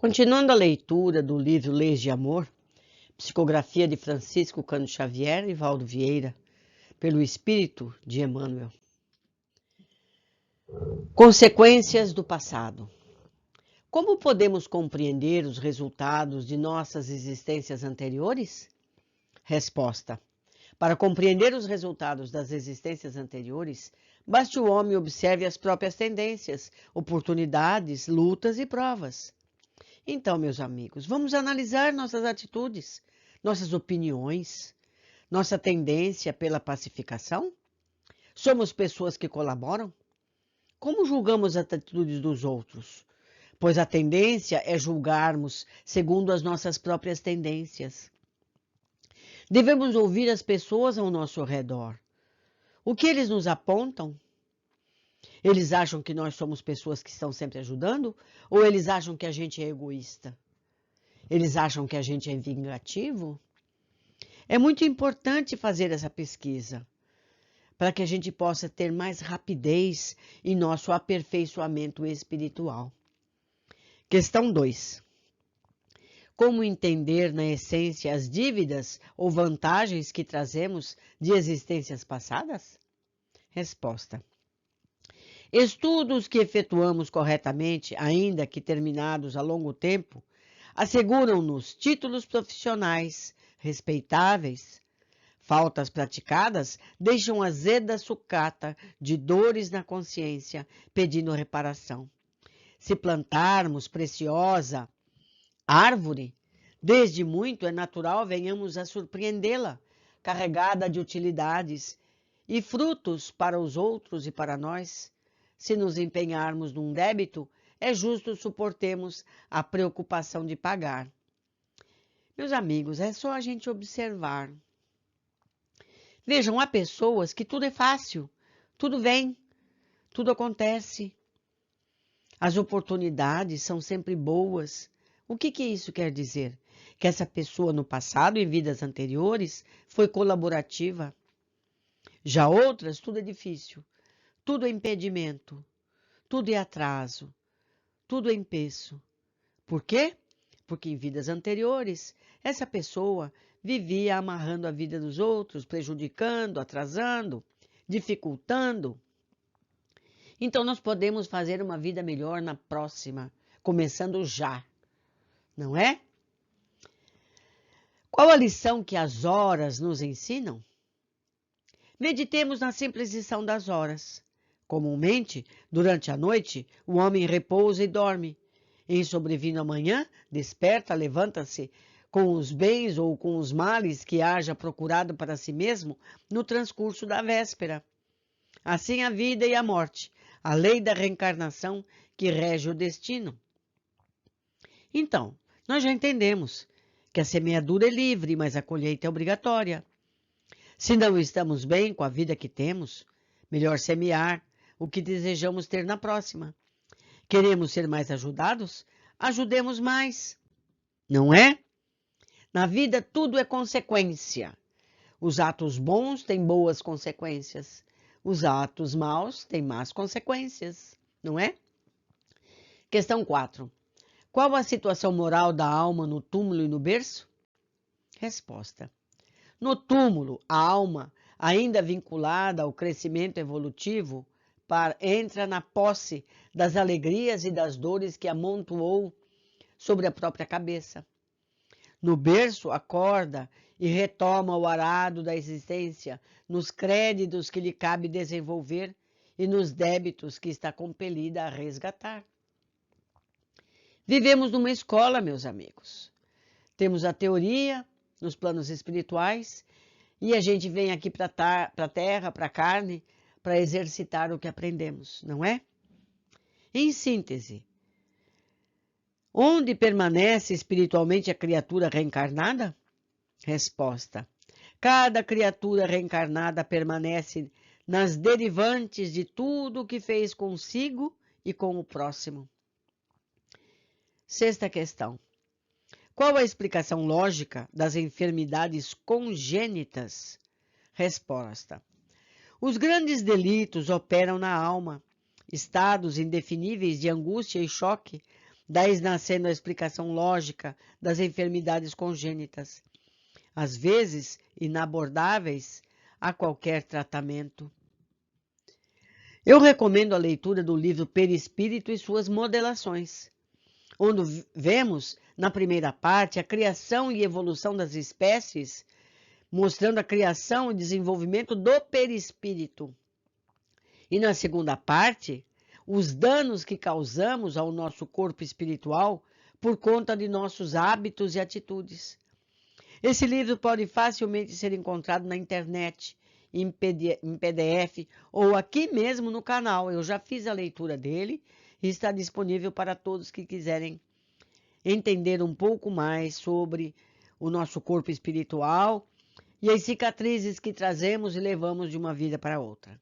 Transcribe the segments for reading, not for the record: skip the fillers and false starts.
Continuando a leitura do livro Leis de Amor, psicografia de Francisco Cândido Xavier e Valdo Vieira, pelo Espírito de Emmanuel. Consequências do passado. Como podemos compreender os resultados de nossas existências anteriores? Resposta. Para compreender os resultados das existências anteriores, baste o homem observe as próprias tendências, oportunidades, lutas e provas. Então, meus amigos, vamos analisar nossas atitudes, nossas opiniões, nossa tendência pela pacificação? Somos pessoas que colaboram? Como julgamos as atitudes dos outros? Pois a tendência é julgarmos segundo as nossas próprias tendências. Devemos ouvir as pessoas ao nosso redor. O que eles nos apontam? Eles acham que nós somos pessoas que estão sempre ajudando? Ou eles acham que a gente é egoísta? Eles acham que a gente é vingativo? É muito importante fazer essa pesquisa, para que a gente possa ter mais rapidez em nosso aperfeiçoamento espiritual. Questão 2. Como entender, na essência, as dívidas ou vantagens que trazemos de existências passadas? Resposta. Estudos que efetuamos corretamente, ainda que terminados a longo tempo, asseguram-nos títulos profissionais respeitáveis. Faltas praticadas deixam azeda sucata de dores na consciência, pedindo reparação. Se plantarmos preciosa árvore, desde muito é natural venhamos a surpreendê-la, carregada de utilidades e frutos para os outros e para nós. Se nos empenharmos num débito, é justo suportemos a preocupação de pagar. Meus amigos, é só a gente observar. Vejam, há pessoas que tudo é fácil, tudo vem, tudo acontece. As oportunidades são sempre boas. O que isso quer dizer? Que essa pessoa no passado, em vidas anteriores, foi colaborativa. Já outras, tudo é difícil, tudo é impedimento, tudo é atraso, tudo é empeço. Por quê? Porque em vidas anteriores, essa pessoa vivia amarrando a vida dos outros, prejudicando, atrasando, dificultando. Então, nós podemos fazer uma vida melhor na próxima, começando já, não é? Qual a lição que as horas nos ensinam? Meditemos na simples lição das horas. Comumente, durante a noite, o homem repousa e dorme. Em sobrevindo a manhã, desperta, levanta-se com os bens ou com os males que haja procurado para si mesmo no transcurso da véspera. Assim a vida e a morte, a lei da reencarnação que rege o destino. Então, nós já entendemos que a semeadura é livre, mas a colheita é obrigatória. Se não estamos bem com a vida que temos, melhor semear o que desejamos ter na próxima. Queremos ser mais ajudados? Ajudemos mais. Não é? Na vida tudo é consequência. Os atos bons têm boas consequências. Os atos maus têm más consequências. Não é? Questão 4. Qual a situação moral da alma no túmulo e no berço? Resposta. No túmulo, a alma, ainda vinculada ao crescimento evolutivo, entra na posse das alegrias e das dores que amontoou sobre a própria cabeça. No berço, acorda e retoma o arado da existência nos créditos que lhe cabe desenvolver e nos débitos que está compelida a resgatar. Vivemos numa escola, meus amigos. Temos a teoria nos planos espirituais e a gente vem aqui para a terra, para a carne, para exercitar o que aprendemos, não é? Em síntese, onde permanece espiritualmente a criatura reencarnada? Resposta. Cada criatura reencarnada permanece nas derivantes de tudo o que fez consigo e com o próximo. Sexta questão. Qual a explicação lógica das enfermidades congênitas? Resposta. Os grandes delitos operam na alma, estados indefiníveis de angústia e choque, daí nascendo a explicação lógica das enfermidades congênitas, às vezes inabordáveis a qualquer tratamento. Eu recomendo a leitura do livro Perispírito e suas modelações, onde vemos, na primeira parte, a criação e evolução das espécies, mostrando a criação e desenvolvimento do perispírito. E na segunda parte, os danos que causamos ao nosso corpo espiritual por conta de nossos hábitos e atitudes. Esse livro pode facilmente ser encontrado na internet, em PDF ou aqui mesmo no canal. Eu já fiz a leitura dele e está disponível para todos que quiserem entender um pouco mais sobre o nosso corpo espiritual e as cicatrizes que trazemos e levamos de uma vida para outra.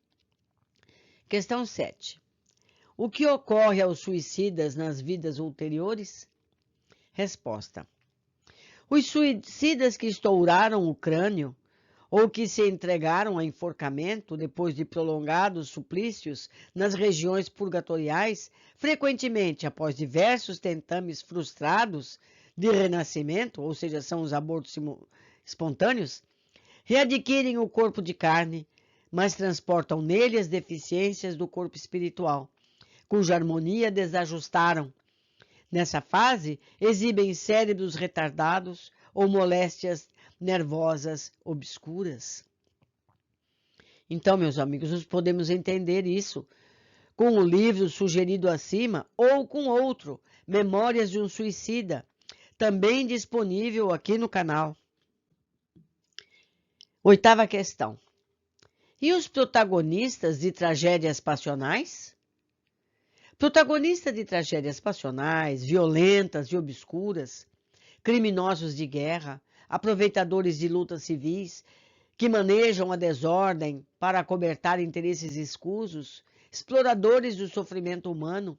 Questão 7. O que ocorre aos suicidas nas vidas ulteriores? Resposta. Os suicidas que estouraram o crânio ou que se entregaram a enforcamento depois de prolongados suplícios nas regiões purgatoriais, frequentemente após diversos tentames frustrados de renascimento, ou seja, são os abortos espontâneos, readquirem o corpo de carne, mas transportam nele as deficiências do corpo espiritual, cuja harmonia desajustaram. Nessa fase, exibem cérebros retardados ou moléstias nervosas obscuras. Então, meus amigos, nós podemos entender isso com o livro sugerido acima ou com outro, Memórias de um Suicida, também disponível aqui no canal. 8ª questão. E os protagonistas de tragédias passionais? Protagonistas de tragédias passionais, violentas e obscuras, criminosos de guerra, aproveitadores de lutas civis, que manejam a desordem para acobertar interesses escusos, exploradores do sofrimento humano,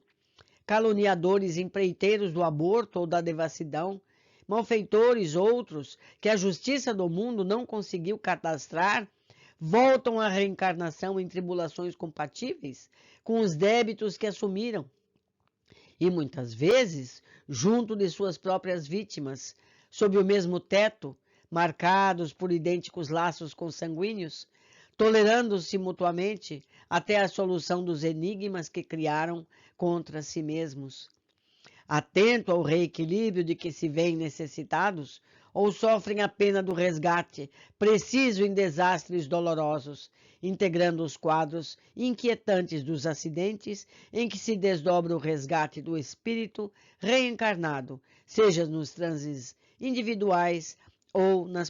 caluniadores empreiteiros do aborto ou da devassidão, malfeitores outros que a justiça do mundo não conseguiu cadastrar, voltam à reencarnação em tribulações compatíveis com os débitos que assumiram e, muitas vezes, junto de suas próprias vítimas, sob o mesmo teto, marcados por idênticos laços consanguíneos, tolerando-se mutuamente até a solução dos enigmas que criaram contra si mesmos. Atento ao reequilíbrio de que se veem necessitados, ou sofrem a pena do resgate, preciso em desastres dolorosos, integrando os quadros inquietantes dos acidentes em que se desdobra o resgate do espírito reencarnado, seja nos transes individuais ou nas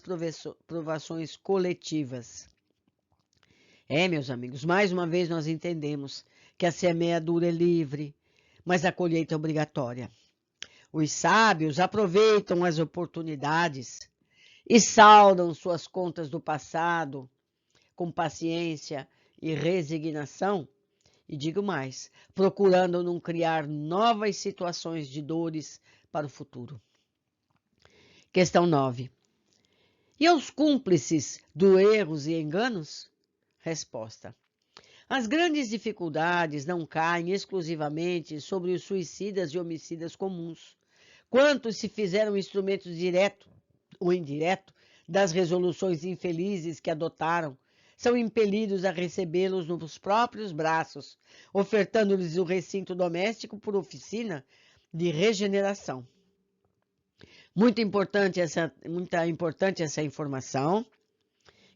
provações coletivas. Meus amigos, mais uma vez nós entendemos que a semeadura é livre, mas a colheita é obrigatória. Os sábios aproveitam as oportunidades e saldam suas contas do passado com paciência e resignação, e digo mais, procurando não criar novas situações de dores para o futuro. Questão 9. E aos cúmplices dos erros e enganos? Resposta. As grandes dificuldades não caem exclusivamente sobre os suicidas e homicidas comuns. Quantos se fizeram instrumentos direto ou indireto das resoluções infelizes que adotaram, são impelidos a recebê-los nos próprios braços, ofertando-lhes o recinto doméstico por oficina de regeneração. Muito importante essa informação,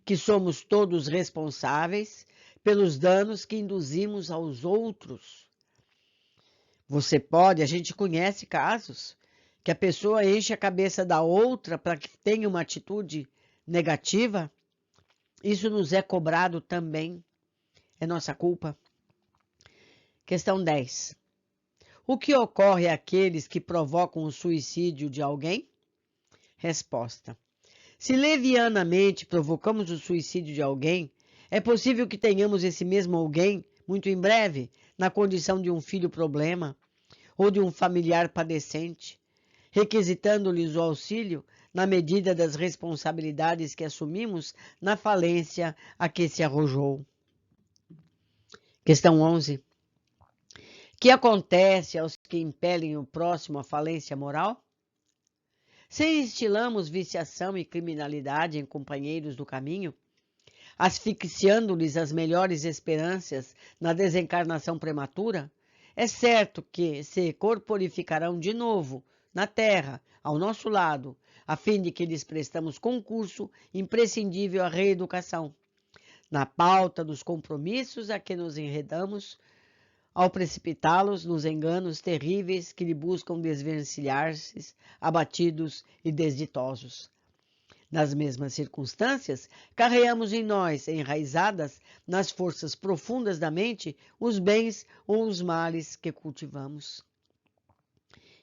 que somos todos responsáveis pelos danos que induzimos aos outros. A gente conhece casos que a pessoa enche a cabeça da outra para que tenha uma atitude negativa. Isso nos é cobrado também. É nossa culpa. Questão 10. O que ocorre àqueles que provocam o suicídio de alguém? Resposta. Se levianamente provocamos o suicídio de alguém, é possível que tenhamos esse mesmo alguém, muito em breve, na condição de um filho problema ou de um familiar padecente, requisitando-lhes o auxílio na medida das responsabilidades que assumimos na falência a que se arrojou. Questão 11. Que acontece aos que impelem o próximo à falência moral? Se instilamos viciação e criminalidade em companheiros do caminho, asfixiando-lhes as melhores esperanças na desencarnação prematura, é certo que se corporificarão de novo na Terra, ao nosso lado, a fim de que lhes prestamos concurso imprescindível à reeducação. Na pauta dos compromissos a que nos enredamos, ao precipitá-los nos enganos terríveis que lhe buscam desvencilhar-se, abatidos e desditosos. Nas mesmas circunstâncias, carreamos em nós, enraizadas nas forças profundas da mente, os bens ou os males que cultivamos.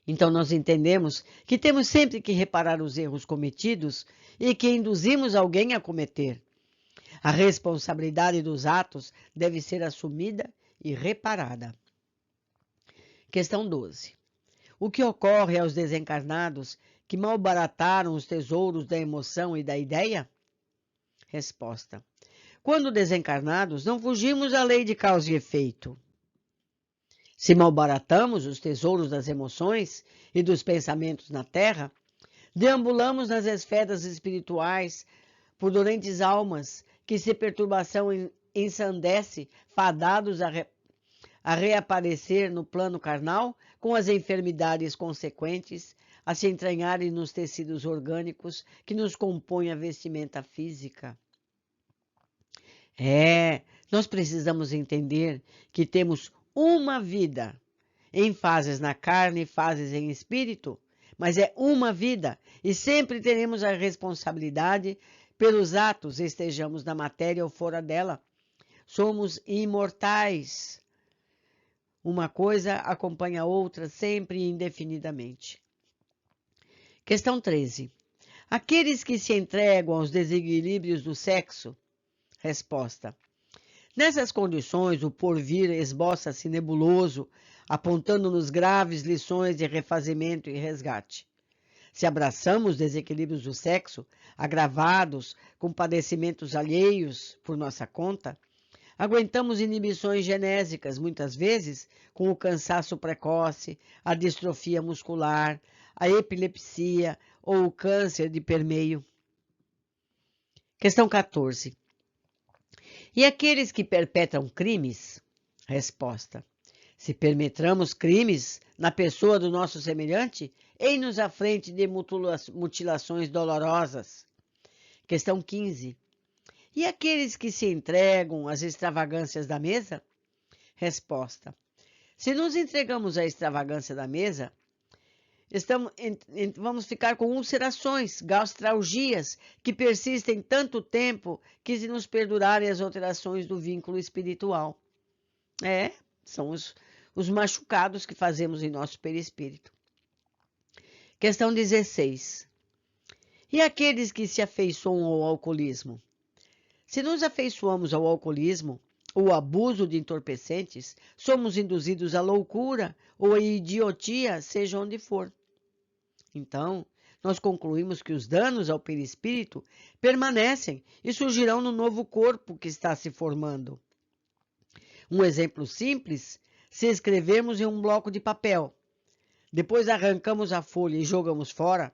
Então nós entendemos que temos sempre que reparar os erros cometidos e que induzimos alguém a cometer. A responsabilidade dos atos deve ser assumida e reparada. Questão 12. O que ocorre aos desencarnados que malbarataram os tesouros da emoção e da ideia? Resposta. Quando desencarnados, não fugimos à lei de causa e efeito. Se malbaratamos os tesouros das emoções e dos pensamentos na Terra, deambulamos nas esferas espirituais por dolentes almas que, se perturbação ensandece, fadados a reaparecer no plano carnal, com as enfermidades consequentes, a se entranharem nos tecidos orgânicos que nos compõem a vestimenta física. Nós precisamos entender que temos uma vida, em fases na carne e fases em espírito, mas é uma vida e sempre teremos a responsabilidade pelos atos, estejamos na matéria ou fora dela. Somos imortais. Uma coisa acompanha a outra sempre e indefinidamente. Questão 13. Aqueles que se entregam aos desequilíbrios do sexo? Resposta. Nessas condições, o porvir esboça-se nebuloso, apontando-nos graves lições de refazimento e resgate. Se abraçamos desequilíbrios do sexo, agravados com padecimentos alheios por nossa conta, aguentamos inibições genésicas, muitas vezes com o cansaço precoce, a distrofia muscular, a epilepsia ou o câncer de permeio. Questão 14. E aqueles que perpetram crimes? Resposta. Se perpetramos crimes na pessoa do nosso semelhante, eis-nos à frente de mutilações dolorosas. Questão 15. E aqueles que se entregam às extravagâncias da mesa? Resposta. Se nos entregamos à extravagância da mesa, vamos ficar com ulcerações, gastralgias, que persistem tanto tempo que se nos perdurarem as alterações do vínculo espiritual. São os machucados que fazemos em nosso perispírito. Questão 16. E aqueles que se afeiçoam ao alcoolismo? Se nos afeiçoamos ao alcoolismo ou abuso de entorpecentes, somos induzidos à loucura ou à idiotia, seja onde for. Então, nós concluímos que os danos ao perispírito permanecem e surgirão no novo corpo que está se formando. Um exemplo simples: se escrevermos em um bloco de papel, depois arrancamos a folha e jogamos fora,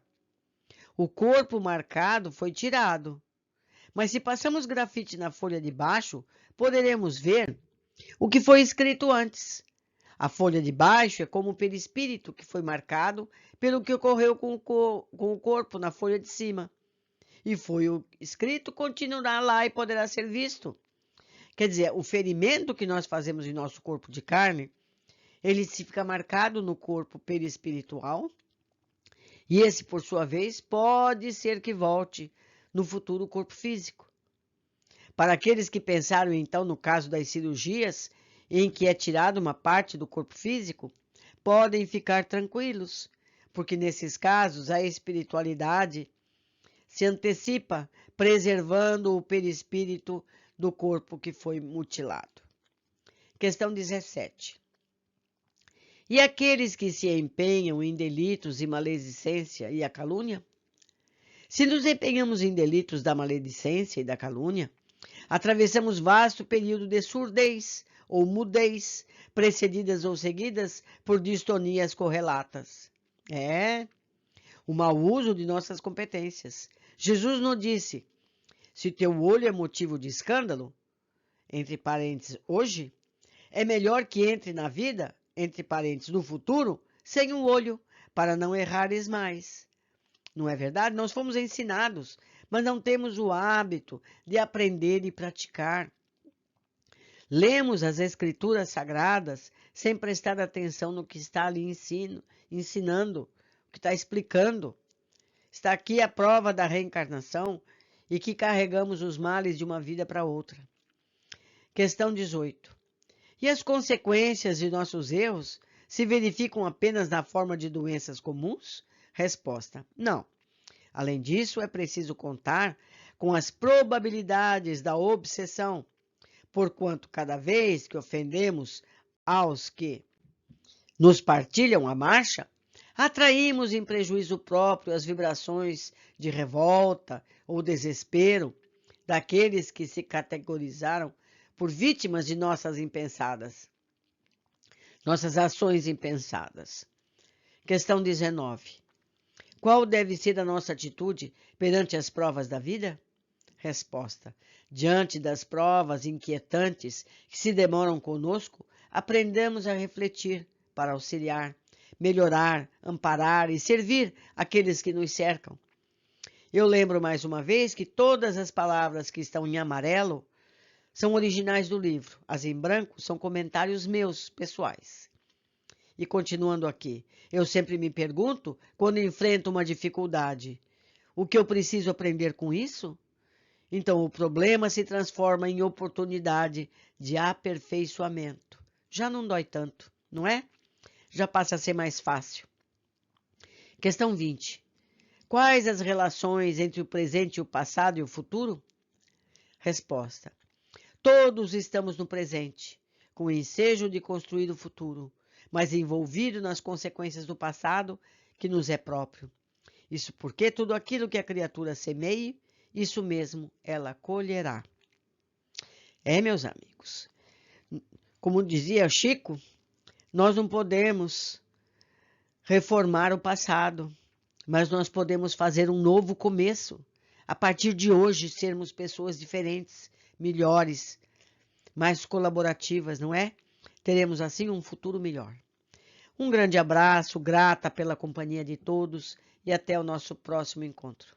o corpo marcado foi tirado. Mas se passamos grafite na folha de baixo, poderemos ver o que foi escrito antes. A folha de baixo é como o perispírito que foi marcado pelo que ocorreu com o corpo na folha de cima. E foi o escrito, continuará lá e poderá ser visto. Quer dizer, o ferimento que nós fazemos em nosso corpo de carne, ele se fica marcado no corpo perispiritual, e esse, por sua vez, pode ser que volte no futuro corpo físico. Para aqueles que pensaram, então, no caso das cirurgias, em que é tirada uma parte do corpo físico, podem ficar tranquilos, porque nesses casos a espiritualidade se antecipa, preservando o perispírito do corpo que foi mutilado. Questão 17. E aqueles que se empenham em delitos e maledicência e a calúnia? Se nos empenhamos em delitos da maledicência e da calúnia, atravessamos vasto período de surdez ou mudez, precedidas ou seguidas por distonias correlatas. É o mau uso de nossas competências. Jesus nos disse: se teu olho é motivo de escândalo, entre parênteses, hoje, é melhor que entre na vida, entre parênteses, no futuro, sem um olho, para não errares mais. Não é verdade? Nós fomos ensinados, mas não temos o hábito de aprender e praticar. Lemos as Escrituras Sagradas sem prestar atenção no que está ali ensinando, o que está explicando. Está aqui a prova da reencarnação e que carregamos os males de uma vida para outra. Questão 18. E as consequências de nossos erros se verificam apenas na forma de doenças comuns? Resposta: não. Além disso, é preciso contar com as probabilidades da obsessão, porquanto cada vez que ofendemos aos que nos partilham a marcha, atraímos em prejuízo próprio as vibrações de revolta ou desespero daqueles que se categorizaram por vítimas de nossas ações impensadas. Questão 19. Qual deve ser a nossa atitude perante as provas da vida? Resposta: diante das provas inquietantes que se demoram conosco, aprendemos a refletir para auxiliar, melhorar, amparar e servir aqueles que nos cercam. Eu lembro mais uma vez que todas as palavras que estão em amarelo são originais do livro. As em branco são comentários meus, pessoais. E continuando aqui, eu sempre me pergunto, quando enfrento uma dificuldade, o que eu preciso aprender com isso? Então, o problema se transforma em oportunidade de aperfeiçoamento. Já não dói tanto, não é? Já passa a ser mais fácil. Questão 20. Quais as relações entre o presente, o passado e o futuro? Resposta: todos estamos no presente, com o ensejo de construir o futuro, mas envolvido nas consequências do passado que nos é próprio. Isso porque tudo aquilo que a criatura semeie, isso mesmo ela colherá. Meus amigos, como dizia Chico, nós não podemos reformar o passado, mas nós podemos fazer um novo começo. A partir de hoje, sermos pessoas diferentes, melhores, mais colaborativas, não é? Teremos assim um futuro melhor. Um grande abraço, grata pela companhia de todos e até o nosso próximo encontro.